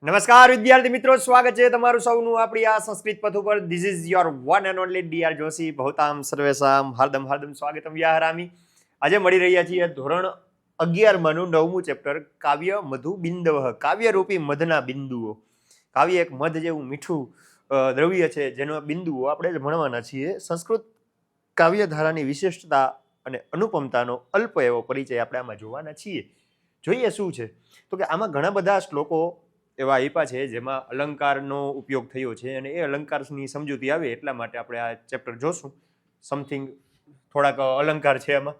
નમસ્કાર વિદ્યાર્થી મિત્રો, સ્વાગત છે તમારું સૌનું આપણી આ સંસ્કૃત પથ ઉપર. This is your one and only DR Joshi. ભવતામ સર્વેશામ હાર્દમ હાર્દમ સ્વાગતમ વ્યાહરામી. આજે મળી રહ્યા છીએ ધોરણ 11 માંનું 9મું ચેપ્ટર કાવ્ય મધુ બિંદવઃ. કાવ્યરૂપી મધના બિંદુઓ. કાવ્ય એક મધ જેવું મીઠું દ્રવ્ય છે જેનો બિંદુઓ આપણે ભણવાના છીએ. સંસ્કૃત કાવ્યધારાની વિશિષ્ટતા અને અનુપમતાનો અલ્પ એવો પરિચય આપણે આમાં જોવાના છીએ. જોઈએ શું છે તો કે આમાં ઘણા બધા શ્લોકો એવા આપ્યા છે જેમાં અલંકારનો ઉપયોગ થયો છે અને એ અલંકારની સમજૂતી આવે એટલા માટે આપણે આ ચેપ્ટર જોશું. સમથિંગ થોડાક અલંકાર છે એમાં.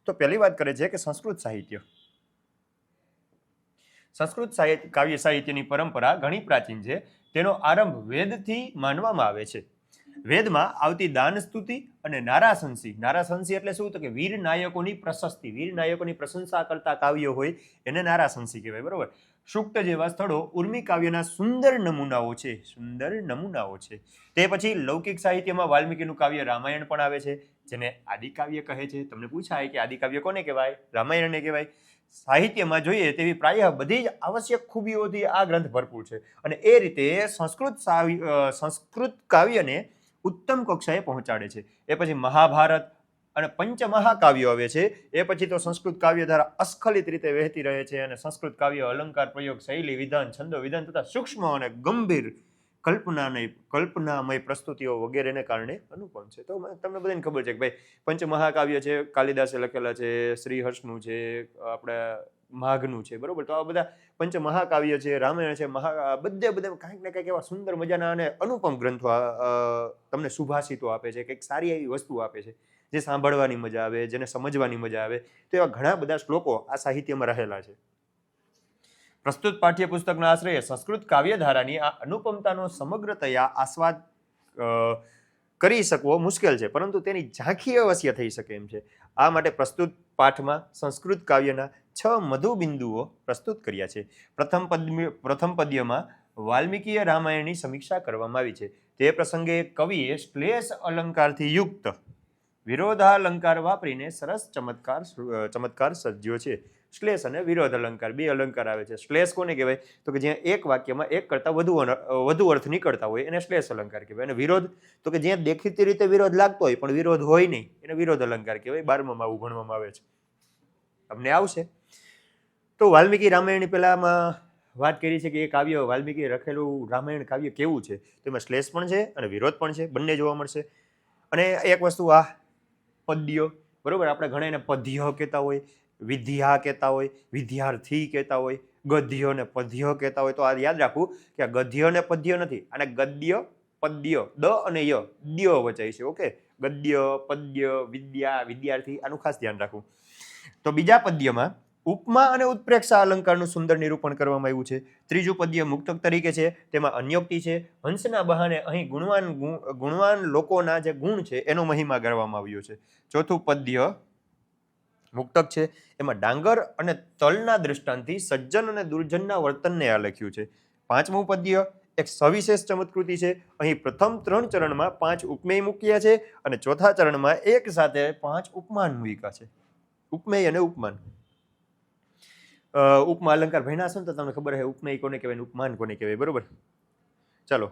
તો પહેલી વાત કરે છે કે સંસ્કૃત સાહિત્ય. સંસ્કૃત કાવ્ય સાહિત્યની પરંપરા ઘણી પ્રાચીન છે. તેનો આરંભ વેદથી માનવામાં આવે છે. વેદમાં આવતી દાન સ્તુતિ અને નારાશંસી. નારાશંસી એટલે શું? તો કે વીર નાયકોની પ્રશસ્તિ, વીર નાયકોની પ્રશંસા કરતા કાવ્યો હોય એને નારાશંસી કહેવાય. બરોબર. સૂક્ત જેવા સ્થળો ઉર્મી કાવ્યના સુંદર નમૂનાઓ છે. સુંદર નમૂનાઓ છે. તે પછી લૌકિક સાહિત્યમાં વાલ્મીકીનું કાવ્ય રામાયણ પણ આવે છે, જેને આદિકાવ્ય કહે છે. તમને પૂછાય કે આદિકાવ્ય કોને કહેવાય? રામાયણને કહેવાય. સાહિત્યમાં જોઈએ તેવી પ્રાય બધી જ આવશ્યક ખૂબીઓથી આ ગ્રંથ ભરપૂર છે અને એ રીતે સંસ્કૃત કાવ્યને ઉત્તમ કક્ષાએ પહોંચાડે છે. એ પછી મહાભારત અને પંચમહાકાવ્યો આવે છે. એ પછી તો સંસ્કૃત કાવ્યધારા અસ્ખલિત રીતે વહેતી રહે છે અને સંસ્કૃત કાવ્ય અલંકાર, પ્રયોગ, શૈલી, વિધાન, છંદો, વિધાન તથા સૂક્ષ્મ અને ગંભીર કલ્પનામય પ્રસ્તુતિઓ વગેરેને કારણે અનુપમ છે. તો તમને બધાને ખબર છે કે ભાઈ પંચમહાકાવ્ય છે, કાલિદાસે લખેલા છે, શ્રીહર્ષનું છે, આપણે માઘનું છે. બરોબર. તો આ બધા પંચમહાકાવ્ય છે, રામાયણ છે, બધે કાંઈક ને કંઈક એવા સુંદર મજાના અને અનુપમ ગ્રંથો તમને સુભાષિતો આપે છે, કંઈક સારી એવી વસ્તુ આપે છે જે સાંભળવાની મજા આવે, જેને સમજવાની મજા આવે. તો એવા ઘણા બધા શ્લોકો આ સાહિત્યમાં રહેલા છે. પ્રસ્તુત પાઠ્યપુસ્તકના આશ્રયે સંસ્કૃત કાવ્યધારાની આ અનુપમતાનો સમગ્રતયા આસ્વાદ કરી શકવો મુશ્કેલ છે, પરંતુ તેની ઝાંખી અવશ્ય થઈ શકે એમ છે. આ માટે પ્રસ્તુત પાઠમાં સંસ્કૃત કાવ્યના 6 મધુ બિંદુઓ પ્રસ્તુત કર્યા છે. પ્રથમ પદ્યમાં વાલ્મીકીય રામાયણની સમીક્ષા કરવામાં આવી છે. તે પ્રસંગે કવિએ શ્લેષ અલંકારથી યુક્ત વિરોધાલંકાર વાપરીને સરસ ચમત્કાર સર્જ્યો છે. શ્લેષ અને વિરોધ અલંકાર, બે અલંકાર આવે છે. શ્લેષ કોને કહેવાય? તો કે જ્યાં એક વાક્યમાં એક કરતા વધુ અર્થ નીકળતા હોય એને શ્લેષ અલંકાર કહેવાય. અને વિરોધ તો કે જ્યાં દેખીતી રીતે વિરોધ લાગતો હોય પણ વિરોધ હોય નહીં એને વિરોધ અલંકાર કહેવાય. 12માં આવું ભણવામાં આવે છે. તમને આવશે. તો વાલ્મીકી રામાયણની પહેલામાં વાત કરી છે કે એ કાવ્ય વાલ્મીકીએ લખેલું રામાયણ કાવ્ય કેવું છે. તો એમાં શ્લેષ પણ છે અને વિરોધ પણ છે, બંને જોવા મળશે. અને એક વસ્તુ આ પદ્યો. બરોબર. આપણે ઘણા એને પદ્ય કહેતા હોય, વિદ્યા કહેતા હોય, વિદ્યાર્થી કહેતા હોય, ગદ્ય ને પદ્ય કહેતા હોય. તો આ યાદ રાખવું કે આ ગદ્ય ને પદ્ય નથી, અને ગદ્ય પદ્ય, દ અને ય, દ્ય વચાય છે. ઓકે. ગદ્ય, પદ્ય, વિદ્યા, વિદ્યાર્થી, આનું ખાસ ધ્યાન રાખવું. તો બીજા પદ્યમાં ઉપમા અને ઉત્પ્રેક્ષા અલંકારનું સુંદર નિરૂપણ કરવામાં આવ્યું છે. ત્રીજું પદ્ય મુક્તક તરીકે છે, તેમાં અન્યોક્તિ છે. હંસના બહાને અહીં ગુણવાન લોકોના જે ગુણ છે એનો મહિમા કરવામાં આવ્યો છે. ચોથું પદ્ય મુક્તક છે, એમાં ડાંગર અને તલના દ્રષ્ટાંતથી સજ્જન અને દુર્જનના વર્તનને આ લખ્યું છે. પાંચમું પદ્ય એક સવિશેષ ચમત્કૃતિ છે. અહીં પ્રથમ 3 ચરણમાં 5 ઉપમેય મૂક્યા છે અને ચોથા ચરણમાં એક સાથે 5 ઉપમાન મૂક્યા છે. ઉપમેય અને ઉપમાન. ઉપમા અલંકાર ભણ્યા હશો ને તો તમને ખબર છે ઉપમેય કોને કહેવાય, ઉપમાન કોને કહેવાય. બરોબર. ચાલો.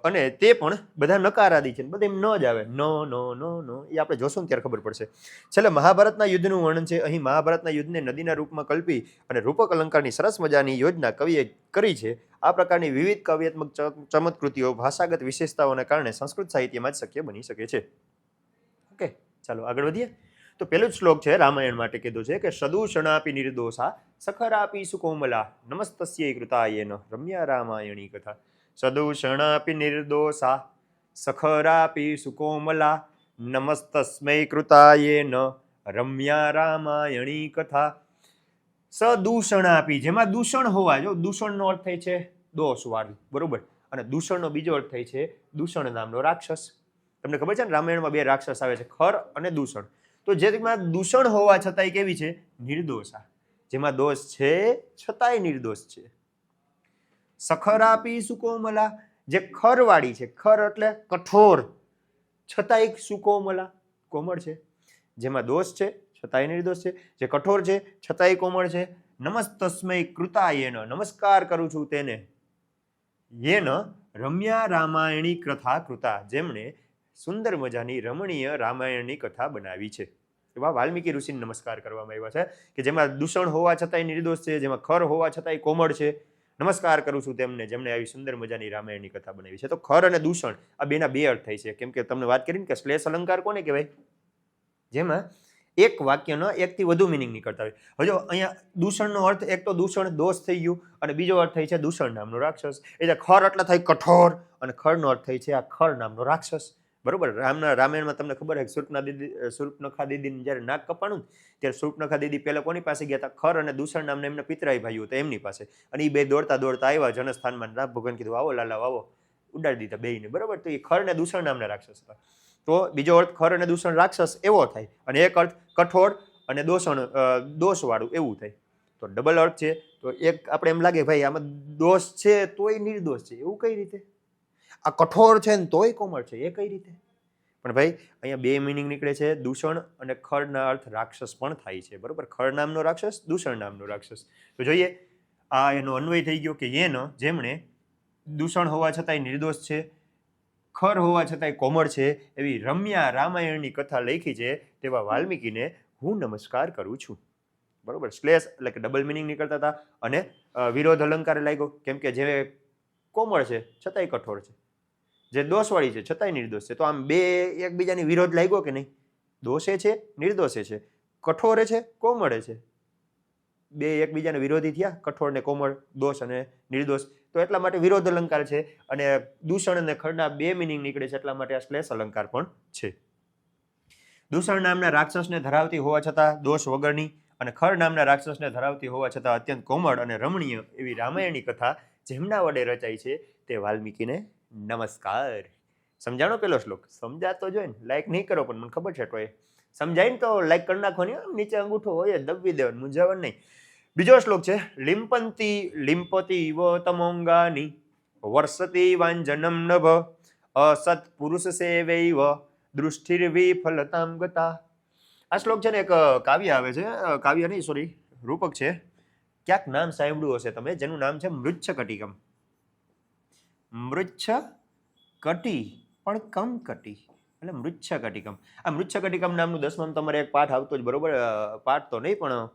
અને તે પણ બધા નકારાદી છે, બધા એમ ન જ આવે. નો એ આપણે જોશું ને ત્યારે ખબર પડશે. છેલ્લે મહાભારતના યુદ્ધનું વર્ણન છે. અહીં મહાભારતના યુદ્ધને નદીના રૂપમાં કલ્પી અને રૂપક અલંકારની સરસ મજાની યોજના કવિએ કરી છે. આ પ્રકારની વિવિધ કાવ્યાત્મક ચમત્કૃતિઓ ભાષાગત વિશેષતાઓને કારણે સંસ્કૃત સાહિત્યમાં જ શક્ય બની શકે છે. ઓકે. ચાલો આગળ વધીએ. તો પહેલો જ શ્લોક છે રામાયણ માટે કીધું છે કે સદૂષણાપી નિર્દોષા સખરાપી સુકોમલા નમસ્તસ્યૈ કૃતાયેન રમ્યા રામાયણી કથા. સદૂષણાપી નિર્દોષા સખરાપી સુકોમલા નમસ્તસ્મૈ કૃતાયેન રમ્યા રામાયણી કથા. સદૂષણાપી, જેમાં દૂષણ હોવા જો, દૂષણનો અર્થ થાય છે દોષ વાળું. બરોબર. અને દૂષણનો બીજો અર્થ થાય છે દૂષણ નામનો રાક્ષસ. તમને ખબર છે ને રામાયણમાં 2 રાક્ષસ આવે છે, ખર અને દૂષણ. તો જેમાં દૂષણ હોવા છતાંય કેવી છે? નિર્દોષા. જેમાં દોષ છે છતાંય નિર્દોષ છે. સખરાપી સુકોમલા, જે ખરવાળી છે. ખર એટલે કઠોર, છતાંય સુકોમલા, કોમળ છે. જેમાં દોષ છે છતાંય નિર્દોષ છે, જે કઠોર છે છતાંય કોમળ છે. નમસ્તસ્મૈ કૃતાયેન, નમસ્કાર કરું છું તેને. યેન રમ્યા રામાયણી કથા કૃતા, જેમણે સુંદર મજાની રમણીય રામાયણની કથા બનાવી છે. એવા વાલ્મીકી ઋષિને નમસ્કાર કરવામાં આવ્યા છે કે જેમાં દૂષણ હોવા છતાંય નિર્દોષ છે, જેમાં ખર હોવા છતાંય કોમળ છે. નમસ્કાર કરું છું તેમને જેમણે આવી સુંદર મજાની રામાયણની કથા બનાવી છે. તો ખર અને દૂષણ આ બેના બે અર્થ થાય છે. કેમ કે તમને વાત કરીને કે શ્લેષ અલંકાર કોને કહેવાય? જેમાં એક વાક્યનો એકથી વધુ મિનિંગ નીકળતા હોય. હવે જો અહીંયા દૂષણનો અર્થ એક તો દૂષણ દોષ થઈ ગયું અને બીજો અર્થ થાય છે દૂષણ નામનો રાક્ષસ. એટલે ખર એટલે થાય કઠોર અને ખરનો અર્થ થાય છે આ ખર નામનો રાક્ષસ. બરોબર. રામાયણમાં તમને ખબર છે શૂર્પણખા દીદીને જ્યારે નાક કપાણું ત્યારે શૂર્પણખા દીદી પહેલા કોની પાસે ગયા હતા? ખર અને દૂષણ નામના એમના પિતરાઈ ભાઈઓ હતા એમની પાસે. અને એ બે દોડતા દોડતા આવ્યા જનસ્થાનમાં. રામ ભગવાન કીધું આવો લાલા આવો, ઉડાડી દીધા બેયને. બરોબર. તો એ ખર અને દૂષણ નામના રાક્ષસ હતા. તો બીજો અર્થ ખર અને દૂષણ રાક્ષસ એવો થાય અને એક અર્થ કઠોર અને દોષવાળું એવું થાય. તો ડબલ અર્થ છે. તો એક આપણે એમ લાગે ભાઈ આમાં દોષ છે તોય નિર્દોષ છે, એવું કઈ રીતે? આ કઠોર છે ને તોય કોમળ છે, એ કઈ રીતે? પણ ભાઈ અહીંયા બે મિનિંગ નીકળે છે. દૂષણ અને ખરના અર્થ રાક્ષસ પણ થાય છે. બરોબર. ખર નામનો રાક્ષસ, દૂષણ નામનો રાક્ષસ. તો જોઈએ આ એનો અન્વય થઈ ગયો કે એનો જેમણે દૂષણ હોવા છતાંય નિર્દોષ છે, ખર હોવા છતાંય કોમળ છે એવી રમ્યા રામાયણની કથા લખી છે તેવા વાલ્મીકીને હું નમસ્કાર કરું છું. બરોબર. શ્લેષ એટલે કે ડબલ મિનિંગ નીકળતા હતા અને વિરોધ અલંકાર લાગ્યો. કેમ કે જે કોમળ છે છતાંય કઠોર છે, જે દોષવાળી છે છતાંય નિર્દોષ છે. તો આમ બે એકબીજાની વિરોધ લાગ્યો કે નહીં? દોષે છે, નિર્દોષે છે, કઠોરે છે, કોમળે છે. બે એકબીજાને વિરોધી થયા, કઠોર ને કોમળ, દોષ અને નિર્દોષ. તો એટલા માટે વિરોધ અલંકાર છે અને દૂષણ અને ખરના બે મિનિંગ નીકળે છે એટલા માટે આ શ્લેષ અલંકાર પણ છે. દૂષણ નામના રાક્ષસને ધરાવતી હોવા છતાં દોષ વગરની અને ખર નામના રાક્ષસને ધરાવતી હોવા છતાં અત્યંત કોમળ અને રમણીય એવી રામાયણની કથા જેમના વડે રચાઈ છે તે વાલ્મીકીને નમસ્કાર. સમજાણો પેલો શ્લોક? સમજાતો જોઈએ ને, લાઈક નહીં કરો પણ મને ખબર છે. તો એ સમજાય ને તો લાઈક કરી નાખવાની, નીચે અંગૂઠો હોય દબવી દેવાનું, મૂંઝાવણ નહીં. બીજો શ્લોક છે લિંપંતી લિંપતિ ઇવ તમોંગાની વર્ષતી વાંજનમ નભ અસત પુરુષ સેવૈવ દૃષ્ટિર્વિફલતામ ગતા. આ શ્લોક છે ને એક કાવ્ય આવે છે, કાવ્ય નહીં સોરી રૂપક છે. ક્યાંક નામ સાંભળ્યું હશે તમે, જેનું નામ છે મૃચ્છકટિકમ. મૃચ્છકટી પણ કમ કટી એટલે મૃચ્છકટિકમ. આ મૃચ્છકટિકમ નામનું 10માં તમારે એક પાઠ આવતો જ. બરોબર. પાઠ તો નહીં પણ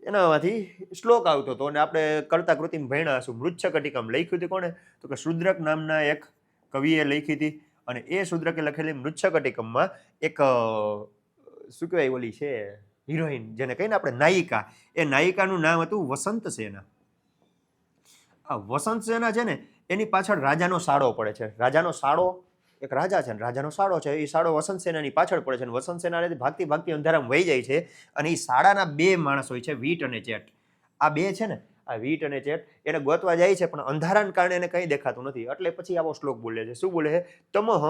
એનામાંથી શ્લોક આવતો હતો અને આપણે કરતા કૃતિમાં ભણ્યા હશું. મૃચ્છકટિકમ લખ્યું હતી કોણે? તો કે શુદ્રક નામના એક કવિએ લખી હતી. અને એ શુદ્રકે લખેલી મૃચ્છકટિકમમાં એક શું કહેવાય ઓલી છે હિરોઈન, જેને કહીને આપણે નાયિકા, એ નાયિકાનું નામ હતું વસંત સેના. આ વસંત સેના છે ને એની પાછળ રાજાનો સાડો પડે છે. રાજાનો સાડો, એક રાજા છે ને રાજાનો સાડો છે, એ સાડો વસંત સેનાની પાછળ પડે છે અને વસંત સેના ભાગતી ભાગતી અંધારામાં વહી જાય છે. અને એ સાડાના બે માણસ હોય છે, વીટ અને ચેટ. આ બે છે ને, આ વીટ અને ચેટ એને ગોતવા જાય છે પણ અંધારાના કારણે એને કંઈ દેખાતું નથી. એટલે પછી આવો શ્લોક બોલે છે. શું બોલે છે? તમઃ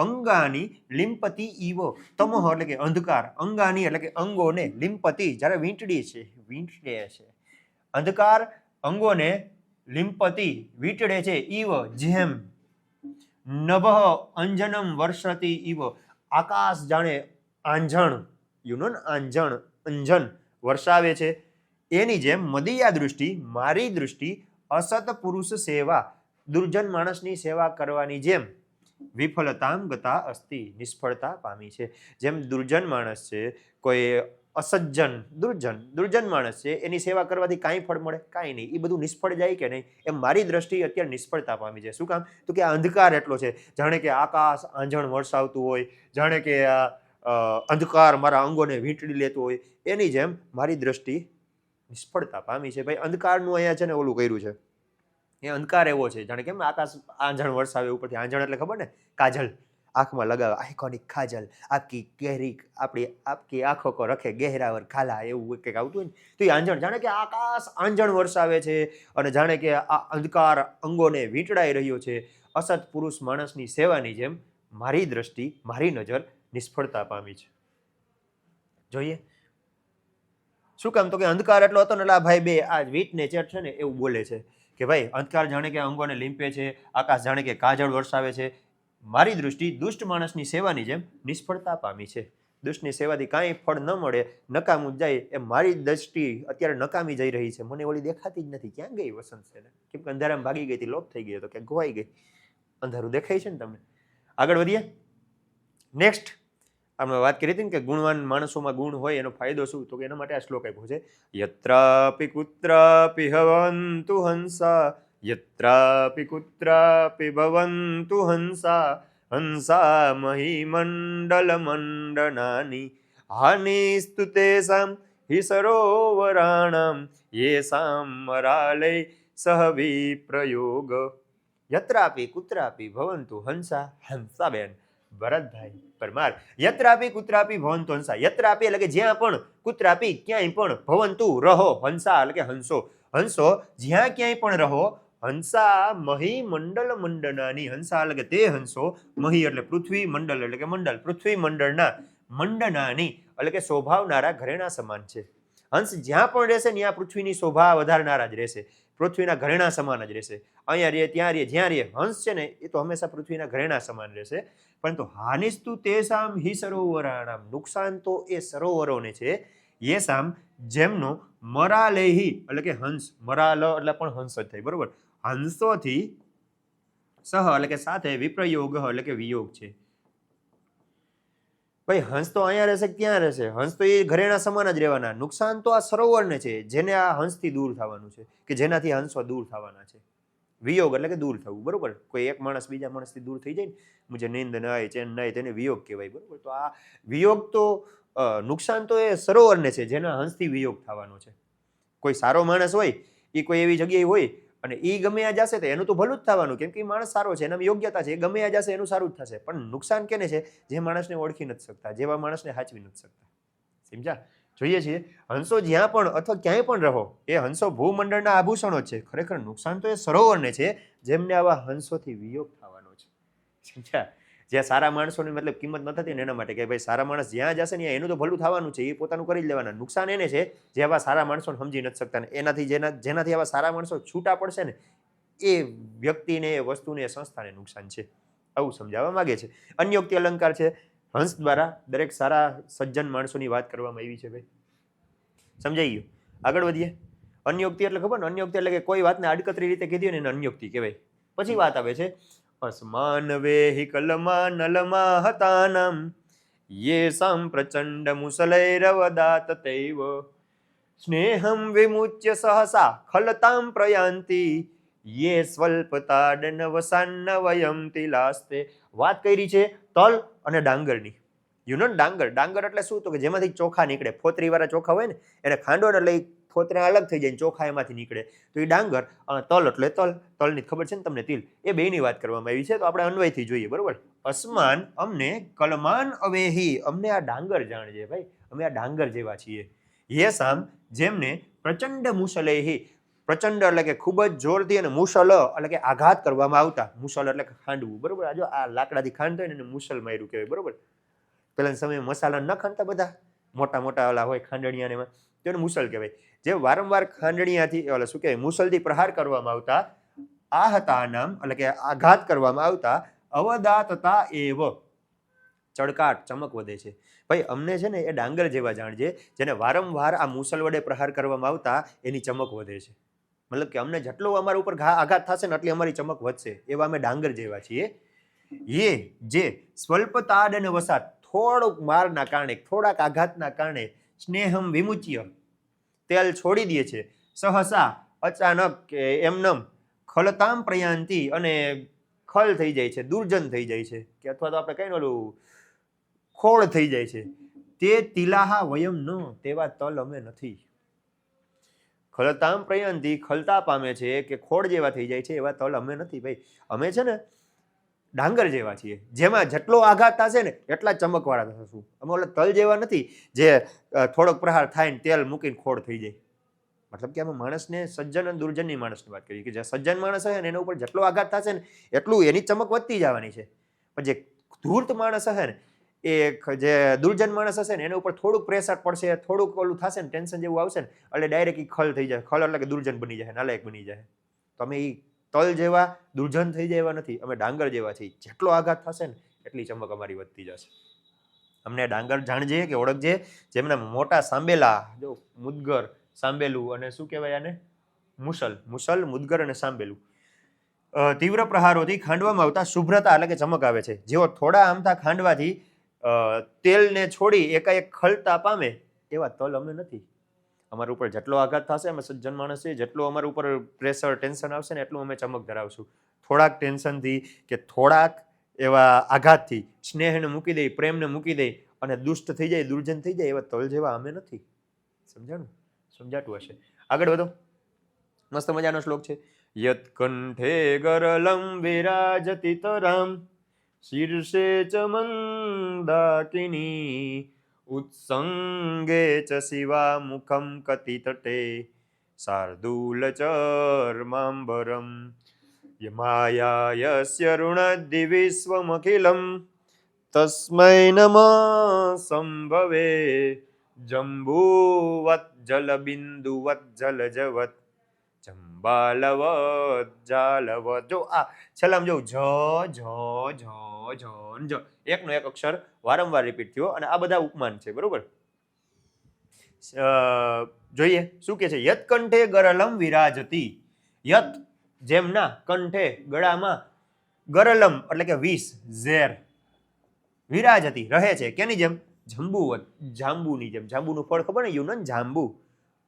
અંગાની લિંપતિ ઈવ. તમઃ એટલે કે અંધકાર, અંગાની એટલે કે અંગોને, લિંપતિ જ્યારે વીંટડી છે, વીંટડે છે. અંધકાર અંગોને લિંપતિ વીંટડે છે, ઈવ જેમ, નભ અંજનમ વર્ષતી ઈવ આકાશ જાણે આંજણ, આંજણ અંજન વર્ષાવે છે એની જેમ, મદિયા દૃષ્ટિ મારી દૃષ્ટિ, અસત પુરુષ સેવા દુર્જન માણસની સેવા કરવાની જેમ, વિફલતામ ગતા અસ્તિ નિષ્ફળતા પામી છે. જેમ દુર્જન માણસ છે, કોઈ અસજ્જન દુર્જન માણસ છે, એની સેવા કરવાથી કાંઈ ફળ મળે? કાંઈ નહીં. એ બધું નિષ્ફળ જાય કે નહીં? એમ મારી દ્રષ્ટિ અત્યારે નિષ્ફળતા પામી છે. શું કામ? તો કે આ અંધકાર એટલો છે, જાણે કે આકાશ આંજણ વરસાવતું હોય, જાણે કે અંધકાર મારા અંગોને વીંટળી લેતું હોય, એની જેમ મારી દ્રષ્ટિ નિષ્ફળતા પામી છે. ભાઈ અંધકારનું અહીંયા છે ને ઓલું કર્યું છે. એ અંધકાર એવો છે જાણે કેમ આકાશ આંજણ વરસાવે ઉપરથી. આંજણ એટલે ખબર ને? કાજલ આંખમાં લગાવે, આઈકોનિક કાજલ આપકી ગહેરી આપકી આંખો કો રખે ગહેરાવર ખાલા, એવું કંઈક આવતું હોય ને. તો એ આંજણ જાણે કે આકાશ આંજણ વરસાવે છે અને જાણે કે આ અંધકાર અંગોને વીંટળાઈ રહ્યો છે. અસત પુરુષ માણસની સેવાની જેમ મારી દ્રષ્ટિ મારી નજર નિષ્ફળતા પામી છે. જોઈએ શું કામ? તો કે અંધકાર એટલો હતો ને એટલે આ ભાઈ બે આ વીટ ને ચેટ છે ને એવું બોલે છે કે ભાઈ અંધકાર જાણે કે અંગોને લીંપે છે, આકાશ જાણે કે કાજળ વરસાવે છે, મારી દૃષ્ટિ દુષ્ટ માણસની સેવાની જેમ નિષ્ફળતા પામી છે. દુષ્ટની સેવાથી કાંઈ ફળ ન મળે, નકામું જ જાય. એ મારી દ્રષ્ટિ અત્યારે નકામી જઈ રહી છે, મને ઓલી દેખાતી જ નથી. ક્યાં ગઈ વસંત છે ને? કેમ કે અંધારામાં ભાગી ગઈ હતી, લોપ થઈ ગઈ તો ક્યાંક ગોવાઈ ગઈ. અંધારું દેખાય છે ને તમને. આગળ વધીએ. નેક્સ્ટ આપણે વાત કરી હતી ને કે ગુણવાન માણસોમાં ગુણ હોય એનો ફાયદો શું, તો કે એના માટે આ શ્લોક આપ્યો છે. યત્રાપી કુત્રાપી હવંતુ હંસા, યત્રાપી કુત્રાપી ભવંતુ હંસા, હંસા મહી મંડલ મંડનાની, હાનિસ્તુ તેષામ હિ સરોવરાણામ, યેષામ મરાલય સહ વિપ્રયોગ. યત્રાપી કુત્રાપી ભવંતુ હંસા. હંસાબેન ભરતભાઈ પરમાર. યત્રાપી કુત્રાપી ભવંતુ હંસા. યત્રાપી એટલે કે જ્યાં પણ, કુત્રાપી ક્યાંય પણ, ભવંતુ રહો, હંસા એટલે કે હંસો. હંસો જ્યાં ક્યાંય પણ રહો. હંસા મહી મંડલ મંડનાની. હંસા એટલે કે તે હંસો, મહી એટલે પૃથ્વી, મંડલ એટલે કે મંડલ, પૃથ્વી મંડળના, મંડનાની એટલે કે શોભાવનારા ઘરેણા સમાન છે. હંસ જ્યાં પણ રહેશે ત્યાં પૃથ્વીની શોભા વધારનારા જ રહેશે, પૃથ્વીના ઘરેણા સમાન જ રહેશે. અહીંયા રે, ત્યાં રે, જ્યાં રે હંસ છે ને એ તો હંમેશા પૃથ્વીના ઘરેણા સમાન રહેશે. પરંતુ હાનિસ્તુ તેષામ હિ સરોવરાણામ, નુકસાન તો એ સરોવરોને છે. યેષામ જેમનો, મરાલેહી એટલે કે હંસ, મરાલ એટલે પણ હંસ જ થાય, બરોબર. હંસોથી સહ એટલે કે સાથે, વિપ્રયોગ એટલે કે વિયોગ છે. ભાઈ હંસ તો અહીંયા રહેશે ક્યાં રહેશે? હંસ તો એ ઘરેણા સમાન જ રહેવાના. નુકસાન તો આ સરોવરને છે, જેને આ હંસથી દૂર થવાનું છે, કે જેનાથી હંસો દૂર થવાના છે. વિયોગ એટલે કે દૂર થવું, બરોબર. કોઈ એક માણસ બીજા માણસથી દૂર થઈ જાય ને, મુજે નીંદ ન આવે, ચેન ન આવે, તેને વિયોગ કહેવાય, બરોબર. તો આ વિયોગ તો નુકસાન તો એ સરોવરને છે, જેના હંસથી વિયોગ થવાનો છે. કોઈ સારો માણસ હોય, એ કોઈ એવી જગ્યાએ હોય અને એ ગમે આ જશે તો એનું તો ભલું જ થવાનું, કેમ કે એ માણસ સારો છે, એનામાં યોગ્યતા છે, એ ગમે આ જશે એનું સારું જ થશે. પણ નુકસાન કેને છે? જે માણસને ઓળખી નથી શકતા, જેવા માણસને હાચવી નથી શકતા. સમજ્યા? જોઈએ છીએ હંસો જ્યાં પણ અથવા ક્યાંય પણ રહો, એ હંસો ભૂમંડળના આભૂષણો છે. ખરેખર નુકસાન તો એ સરોવરને છે, જેમને આવા હંસોથી વિયોગ થવાનો છે. સમજ્યા? જ્યાં સારા માણસોની મતલબ કિંમત ન થતી ને એના માટે કે ભાઈ સારા માણસ જ્યાં જશે ને એનું તો ભલું થવાનું છે, એ પોતાનું કરી જ લેવાના. નુકસાન એને છે જે આવા સારા માણસોને સમજી નથી શકતા ને એનાથી જેનાથી આવા સારા માણસો છૂટા પડશે ને એ વ્યક્તિને, એ વસ્તુને, એ સંસ્થાને નુકસાન છે. આવું સમજાવવા માંગે છે. અન્યોક્તિ અલંકાર છે. હંસ દ્વારા દરેક સારા સજ્જન માણસોની વાત કરવામાં આવી છે. ભાઈ સમજાઈ ગયું? આગળ વધીએ. અન્યોક્તિ એટલે ખબર ને? અન્યોક્તિ એટલે કે કોઈ વાતને આડકતરી રીતે કીધી હોય ને એને અન્યોક્તિ કહેવાય. પછી વાત આવે છે અસ્માન વેહિ કલમા નલમા હતાનામ, યેષામ પ્રચંડ મુસલૈરવદાત તૈવ, સ્નેહમ વિમુચ્ય સહસા ખલતામ પ્રયાંતિ, યે સ્વલ્પતાડન વસાન્ન વયમ તિલાસ્તે. વાત કરી છે તલ અને ડાંગરની. યુ નો ડાંગર. ડાંગર એટલે શું? તો કે જેમાંથી ચોખા નીકળે. ફોતરી વાળા ચોખા હોય ને એને ખાંડો એટલે ફોતરા અલગ થઈ જાય, ચોખા એમાંથી નીકળે, તો એ ડાંગર. તલ એટલે તલ, તલની ખબર છે ને તમને, તિલ. એ બેની વાત કરવામાં આવી છે, તો આપણે અન્વયથી જોઈએ, બરોબર. અસ્માન અમને, કલમાન અવેહી અમને આ ડાંગર જાણજે ભાઈ, અમે આ ડાંગર જેવા છીએ. યેષામ જેમને, પ્રચંડ મુસલેહી, પ્રચંડ એટલે કે ખૂબ જ જોરથી, અને મુસલ એટલે કે આઘાત કરવામાં આવતા. મુસલ એટલે ખાંડવું, બરોબર. આ જો આ લાકડાથી ખાંડતો હોય ને એને મુસલ માર્યું કહેવાય, બરોબર. પેલા સમયે મસાલા ન ખાંડતા બધા, મોટા મોટા ઓલા હોય ખાંડણિયા એમાં, તો એને મુસલ કહેવાય. જે વારંવાર ખાંડણિયાથી ઓલા શું કહેવાય મુસલથી પ્રહાર કરવામાં આવતા. આ હતા નામ એટલે કે આઘાત કરવામાં આવતા. અવદાતતા એવ, ચડકાટ, ચમક વધે છે. ભાઈ અમને છે ને એ ડાંગર જેવા જાણજે, જેને વારંવાર આ મુસલ વડે પ્રહાર કરવામાં આવતા એની ચમક વધે છે. મતલબ કે અમને જેટલો અમારા ઉપર આઘાત થશે ને એટલી અમારી ચમક વધશે, એવા અમે ડાંગર જેવા છીએ. એ જે સ્વલ્પતાડ અને વસાત, થોડુંક મારના કારણે, થોડાક આઘાતના કારણે, સ્નેહમ વિમુચ્ય તેલ છોડી દે છે, સહસા અચાનક કે એમનમ, ખલતામ પ્રયાંતિ અને ખલ થઈ જાય છે, દુર્જન થઈ જાય છે, કે અથવા તો આપણે કઈ ઓલું ખોળ થઈ જાય છે. તે તિલાહા વયમ ન, તેવા તલ અમે નથી. ખલતામ પ્રયાંતિ, ખલતા પામે છે કે ખોળ જેવા થઈ જાય છે, એવા તલ અમે નથી. ભાઈ અમે છે ને ડાંગર જેવા છીએ, જેમાં જેટલો આઘાત થશે ને એટલા ચમકવાળા થશું. અમે ઓલા તલ જેવા નથી જે થોડોક પ્રહાર થાય ને તેલ મૂકીને ખોડ થઈ જાય. મતલબ કે અમે માણસને સજ્જન અને દુર્જનની માણસની વાત કરીએ, કે જે સજ્જન માણસ હશે ને એના ઉપર જેટલો આઘાત થશે ને એટલું એની ચમક વધતી જવાની છે. પણ જે ધૂર્ત માણસ હશે ને, એ જે દુર્જન માણસ હશે ને એના ઉપર થોડુંક પ્રેશર પડશે, થોડુંક ઓલું થશે ને, ટેન્શન જેવું આવશે ને એટલે ડાયરેક્ટ એ ખલ થઈ જાય. ખલ એટલે કે દુર્જન બની જાય, નાલાયક બની જાય. તો અમે એ તલ જેવા દુર્જન થઈ જાય એવા નથી, અમે ડાંગર જેવા છીએ. જેટલો આઘાત થશે ને એટલી ચમક અમારી વધતી જશે. અમને ડાંગર જાણજે કે ઓળખજે, જેમના મોટા સાંબેલા, જો મુદગર, સાંબેલું અને શું કહેવાય આને, મુસલ, મુદગર અને સાંબેલું, તીવ્ર પ્રહારોથી ખાંડવામાં આવતા શુભ્રતા એટલે કે ચમક આવે છે. જેઓ થોડા આમથા ખાંડવાથી તેલને છોડી એકાએક ખલતા પામે એવા તલ અમે નથી. અમારા ઉપર જેટલો આઘાત થશે, અમે સજ્જન માણસ છે, જેટલું અમારા ઉપર પ્રેશર ટેન્શન આવશે ને એટલું અમે ચમક ધરાવશું. થોડાક ટેન્શનથી કે થોડાક એવા આઘાતથી સ્નેહને મૂકી દઈ, પ્રેમને મૂકી દઈ અને દુષ્ટ થઈ જાય, દુર્જન થઈ જાય એવા તલ જેવા અમે નથી. સમજાણું? સમજાતું હશે. આગળ વધો. મસ્ત મજાનો શ્લોક છે. યત કંઠે ગરલમ વિરાજતિ તરામ શીર્ષે ચ મંદાકિની ઉત્સંગે ચ શિવા મુખમ કતિતટે શાર્દૂલ ચર્માંબરમ માયા યસ્ય ઋણદ્ધિ વિશ્વમખિલમ તસ્મૈ નમઃ સંભવે જંબુવત જલબિંદુવત જલજવત જંબાલવત જાલવત. જો આ છેલ્લામાં જો જ એકનો એક અક્ષર વારંવાર રિપીટ થયો અને આ બધા ઉપમાન છે. બરોબર? જોઈએ શું કે છે. યત કંઠે ગરલમ વિરાજતી. યત જેમના, કંઠે ગળામાં, ગરલમ એટલે કે વિષ, ઝેર, વિરાજતી રહે છે. કેની જેમ? જંબુવત જાંબુની જેમ. જાંબુનું ફળ ખબર ને યુનન? જાંબુ,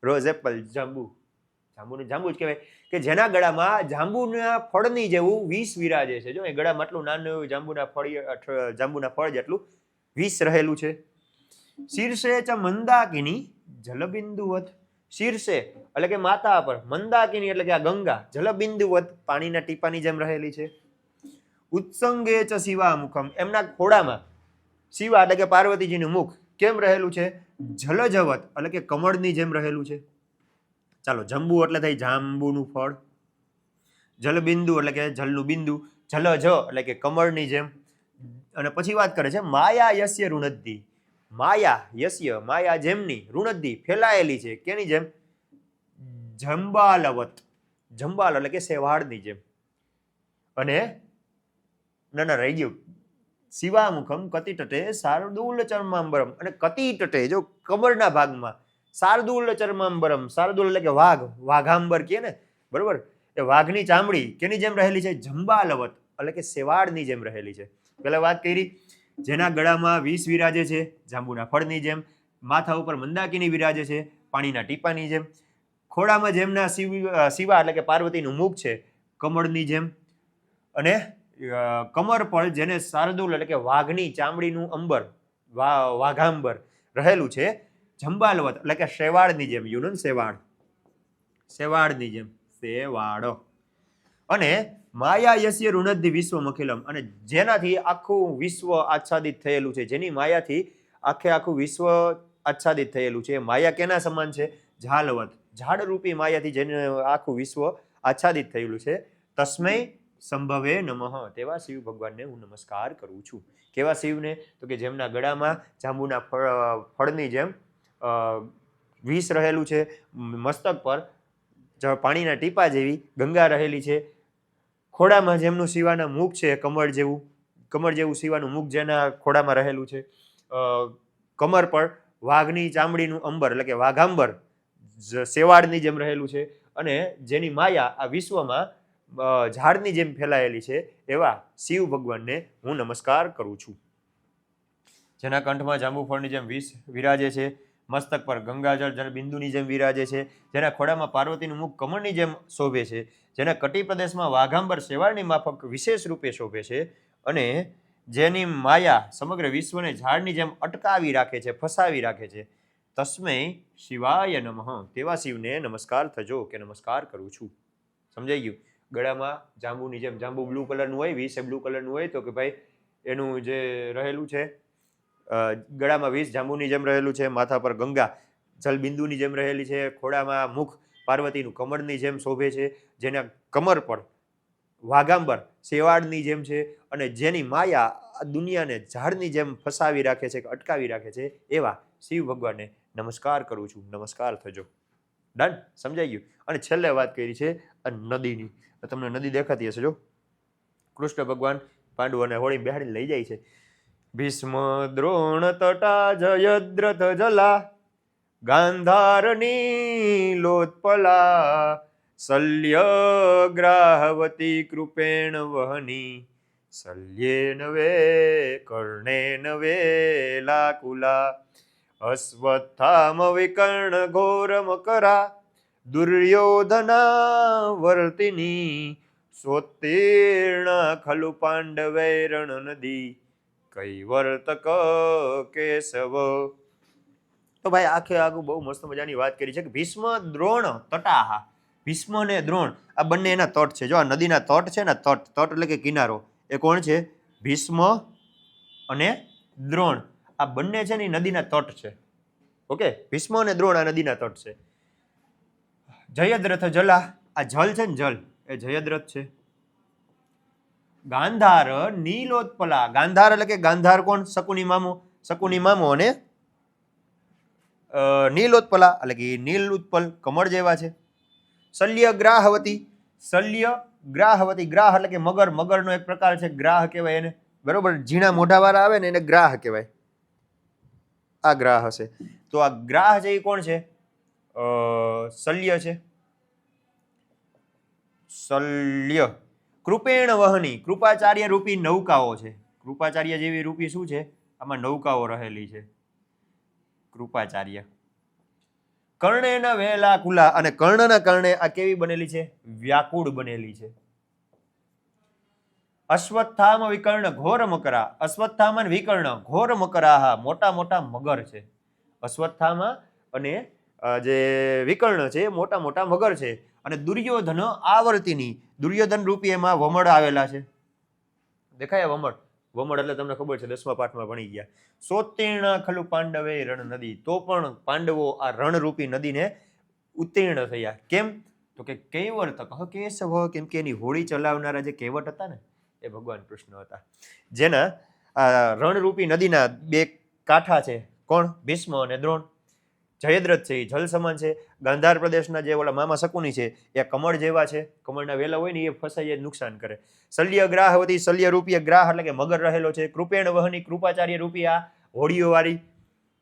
રોઝ એપલ, જાંબુ. જાંબુને જાંબુ જ કહેવાય કે જેના ગળામાં જાંબુના ફળની જેવું વિષ વિરાજે છે. જો એ ગળામાં આટલું નાનું એવું જાંબુના ફળ જેટલું વિષ રહેલું છે. શીર્ષે ચ મંદાકિની જલબિંદુવત. શીર્ષે એટલે કે માથા પર, મંદાકિની એટલે કે આ ગંગા, જલબિંદુવત પાણીના ટીપાની જેમ રહેલી છે. ઉત્સંગે ચ શિવા મુખમ એમના ખોડામાં, શિવા એટલે કે પાર્વતીજીનું મુખ કેમ રહેલું છે? જલજવત એટલે કે કમળની જેમ રહેલું છે. ચાલો, જંબુ એટલે થઈ જાંબુનું ફળ, જલબિંદુ એટલે કે જલનું બિંદુ, જલજ એટલે કે કમળની જેમ. અને પછી વાત કરે છે માયા યસ્ય ઋણદ્ધિ. માયા યસ્ય માયા જેમની, ઋણદ્ધિ ફેલાયેલી છે. કેની જેમ? જંબાલવત, જંબાલ એટલે કે શેવાળની જેમ. અને ના રહી ગયું. શિવામુખમ કતિતટે શાર્દૂલ ચર્માંબરમ. અને કતિતટે જો કમરના ભાગમાં, શાર્દૂલ ચર્માંબરમ, શાર્દૂલ એટલે કે વાઘ, વાઘાંબર કહે ને, બરોબર? એ વાઘની ચામડી કેની જેમ રહેલી છે? જંબાલવત એટલે કે શેવાળની જેમ રહેલી છે. પેલા વાત કરી જેના ગળામાં વિષ વિરાજે છે, જાંબુના ફળની જેમ, માથા ઉપર મંદાકિની વિરાજે છે, પાણીના ટીપાની જેમ, ખોડામાં જેમના શિવા એટલે કે પાર્વતીનું મુખ છે, કમળની જેમ, અને કમર પર જેને શાર્દૂલ એટલે કે વાઘની ચામડીનું અંબર, વાઘાંબર રહેલું છે, જંબાલવત એટલે કે શેવાળની જેમ. યુનન શેવાળ, શેવાળની જેમ, શેવાળ. અને માયા યસ્ય ઋણદ્ધિ વિશ્વમખિલમ. અને જેનાથી આખું વિશ્વ આચ્છાદિત થયેલું છે, જેની માયાથી આખું વિશ્વ આચ્છાદિત થયેલું છે. માયા કેના સમાન છે? ઝાલવત, ઝાડરૂપી માયાથી જેને આખું વિશ્વ આચ્છાદિત થયેલું છે. તસ્મૈ સંભવે નમઃ. તેવા શિવ ભગવાનને હું નમસ્કાર કરું છું. કેવા શિવને? તો કે જેમના ગળામાં જાંબુના ફળની જેમ વિષ રહેલું છે, મસ્તક પર પાણીના ટીપા જેવી ગંગા રહેલી છે, ખોડામાં જેમનું શિવાના મુખ છે, કમળ જેવું શિવાનું મુખ જેના ખોડામાં રહેલું છે, કમર પર વાઘની ચામડીનું અંબર એટલે કે વાઘાંબર શેવાળની જેમ રહેલું છે, અને જેની માયા આ વિશ્વમાં ઝાડની જેમ ફેલાયેલી છે, એવા શિવ ભગવાનને હું નમસ્કાર કરું છું. જેના કંઠમાં જાંબુફળની જેમ વિષ વિરાજે છે, મસ્તક પર ગંગાજળ જળ બિંદુની જેમ વિરાજે છે, જેના ખોડામાં પાર્વતીનું મુખ કમળની જેમ શોભે છે, જેના કટી પ્રદેશમાં વાઘાંબર શેવાળની માફક વિશેષ રૂપે શોભે છે, અને જેની માયા સમગ્ર વિશ્વને ઝાડની જેમ અટકાવી રાખે છે, ફસાવી રાખે છે. તસ્મૈ શિવાય નમઃ. તેવા શિવને નમસ્કાર થજો કે નમસ્કાર કરું છું. સમજાઈ ગયું? ગળામાં જાંબુની જેમ, જાંબુ બ્લુ કલરનું હોય, વિષ બ્લુ કલરનું હોય, તો કે ભાઈ એનું જે રહેલું છે, ગળામાં વિષ જાંબુની જેમ રહેલું છે, માથા પર ગંગા જલબિંદુની જેમ રહેલી છે, ખોડામાં મુખ પાર્વતીનું કમળની જેમ શોભે છે, જેના કમર પર વાઘાંબર શેવાળની જેમ છે, અને જેની માયા દુનિયાને ઝાડની જેમ ફસાવી રાખે છે, અટકાવી રાખે છે, એવા શિવ ભગવાનને નમસ્કાર કરું છું. નમસ્કાર થજો. ડન? સમજાઈ ગયું? અને છેલ્લે વાત કરી છે નદીની. તમને નદી દેખાતી હશે. જો કૃષ્ણ ભગવાન પાંડવોને હોળી બેહાડીને લઈ જાય છે. ભીષ્મ દ્રોણ તટા જયદ્રથ જલા ગાંધારની લોત્પલા શલ્ય ગ્રાહવતી કૃપેણ વહની શલ્યેન વે કર્ણેન વેલાકુલા અશ્વત્થામ વિકર્ણ ઘોર મકરા દુર્યોધના વર્તિની સોત્તીર્ણ ખલુ પાંડવૈરણ નદી કૈવર્તક કેશવ. તો ભાઈ આખે આગું બહુ મસ્ત મજાની વાત કરી છે કે ભીષ્મ દ્રોણ તટાહા, ભીષ્મ અને દ્રોણ આ બંને એના તટ છે. જો આ નદીના તટ છે ને, તટ એટલે કે કિનારો, એ કોણ છે? ભીષ્મ અને દ્રોણ. આ બંને છે ને એ નદીના તટ છે. ઓકે, ભીષ્મ અને દ્રોણ આ નદીના તટ છે. જયદ્રથ જલા, આ જલ છે ને જલ, એ જયદ્રથ છે. ગાંધાર નીલોત્પલા, ગાંધાર એટલે કે ગાંધાર કોણ? શકુની મામો, શકુની મામો. અને નીલોત્પલા એટલે કે નીલ ઉત્પલ, કમળ જેવા છે. શલ્ય ગ્રાહવતી, શલ્ય ગ્રાહવતી, ગ્રાહ એટલે કે મગર, મગરનો એક પ્રકાર છે, ગ્રાહ કહેવાય એને. બરોબર, ઝીણા મોઢાવાળા આવે ને એને ગ્રાહ કહેવાય. આ ગ્રાહ હશે. તો આ ગ્રાહ છે એ કોણ છે? શલ્ય છે. શલ્ય. કૃપેણ વહની, કૃપાચાર્ય રૂપી નૌકાઓ છે. કૃપાચાર્ય જેવી રૂપી શું છે? આમાં નૌકાઓ રહેલી છે. કૃપાચાર્ય. કર્ણેના વેલા કુલા, અને કર્ણના કર્ણે આ કેવી બનેલી છે? વ્યાકુળ બનેલી છે. અશ્વત્થામ વિકર્ણ ઘોર મકરા, અશ્વત્થામા વિકર્ણ ઘોર મકરાહ, મોટા મોટા મગર છે. અશ્વત્થામા અને જે વિકર્ણ છે મોટા મોટા મગર છે. અને દુર્યોધન આવર્તિની, દુર્યોધન રૂપી એમાં વમળ આવેલા છે. દેખાય વમળ? વમળ એટલે તમને ખબર છે, 10મા પાઠમાં ભણી ગયા. સોત્તીર્ણ ખલુ પાંડવે રણ નદી, તો પણ પાંડવો આ રણરૂપી નદીને ઉત્તીર્ણ થયા. કેમ? તો કે કૈવર્તક કેશવ, કેમ કે એની હોળી ચલાવનારા જે કૈવટ હતા ને એ ભગવાન કૃષ્ણ હતા. જેના આ રણરૂપી નદીના બે કાંઠા છે. કોણ? ભીષ્મ અને દ્રોણ. જયદ્રથ છે એ જલ સમાન છે. ગાંધાર પ્રદેશના જે ઓલા મામા શકુની છે એ કમળ જેવા છે. કમળના વેલા હોય ને એ ફસાઈ નુકસાન કરે. શલ્ય ગ્રાહવતી, શલ્ય રૂપીય, ગ્રાહ એટલે કે મગર રહેલો છે. કૃપેણ વહની, કૃપાચાર્ય રૂપી આ હોડીઓ વાળી.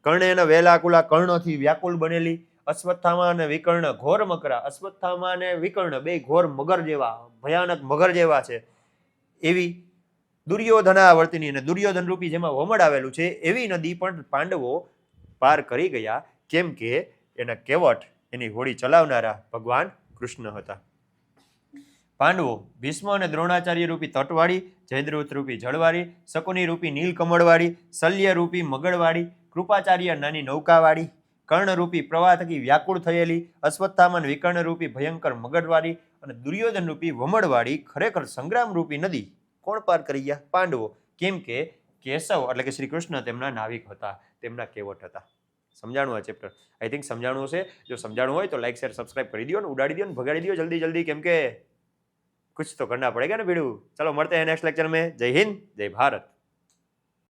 કર્ણેન વેલાકુલા, કર્ણોથી વ્યાકુલ બનેલી. અશ્વત્થામા અને વિકર્ણ ઘોર મકરા, અશ્વત્થામા અને વિકર્ણ બે ઘોર મગર જેવા, ભયાનક મગર જેવા છે. એવી દુર્યોધનાવર્તિની, અને દુર્યોધન રૂપી જેમાં વમળ આવેલું છે એવી નદી પણ પાંડવો પાર કરી ગયા. કેમ કે એના કેવટ, એની હોડી ચલાવનારા ભગવાન કૃષ્ણ હતા. પાંડવો ભીષ્મ અને દ્રોણાચાર્ય રૂપી તટવાળી, જયદ્રથ રૂપી જળવાળી, શકુની રૂપી નીલકમળવાળી, શલ્ય રૂપી મગળવાળી, કૃપાચાર્ય નાની નૌકાવાળી, કર્ણરૂપી પ્રવાહ થકી વ્યાકુળ થયેલી, અશ્વત્થામન વિકર્ણ રૂપી ભયંકર મગળવાળી, અને દુર્યોધન રૂપી વમળવાળી ખરેખર સંગ્રામ રૂપી નદી કોણ પાર કરી ગયા? પાંડવો. કેમ કે કેશવ એટલે કે શ્રી કૃષ્ણ તેમના નાવિક હતા, તેમના કેવટ હતા. સમજાણું આ ચેપ્ટર? આઈ થિંક સમજાણું હશે. જો સમજાણું હોય તો લાઈક શેર સબસ્ક્રાઇબ કરી દો ને ઉડાડી દો ને ભગાડી દો જલ્દી જલ્દી, કેમ કે कुछ तो करना पड़ेगा ना बेड़ू. चलो મળते हैं नेक्स्ट लेक्चर में. जय हिंद, जय भारत.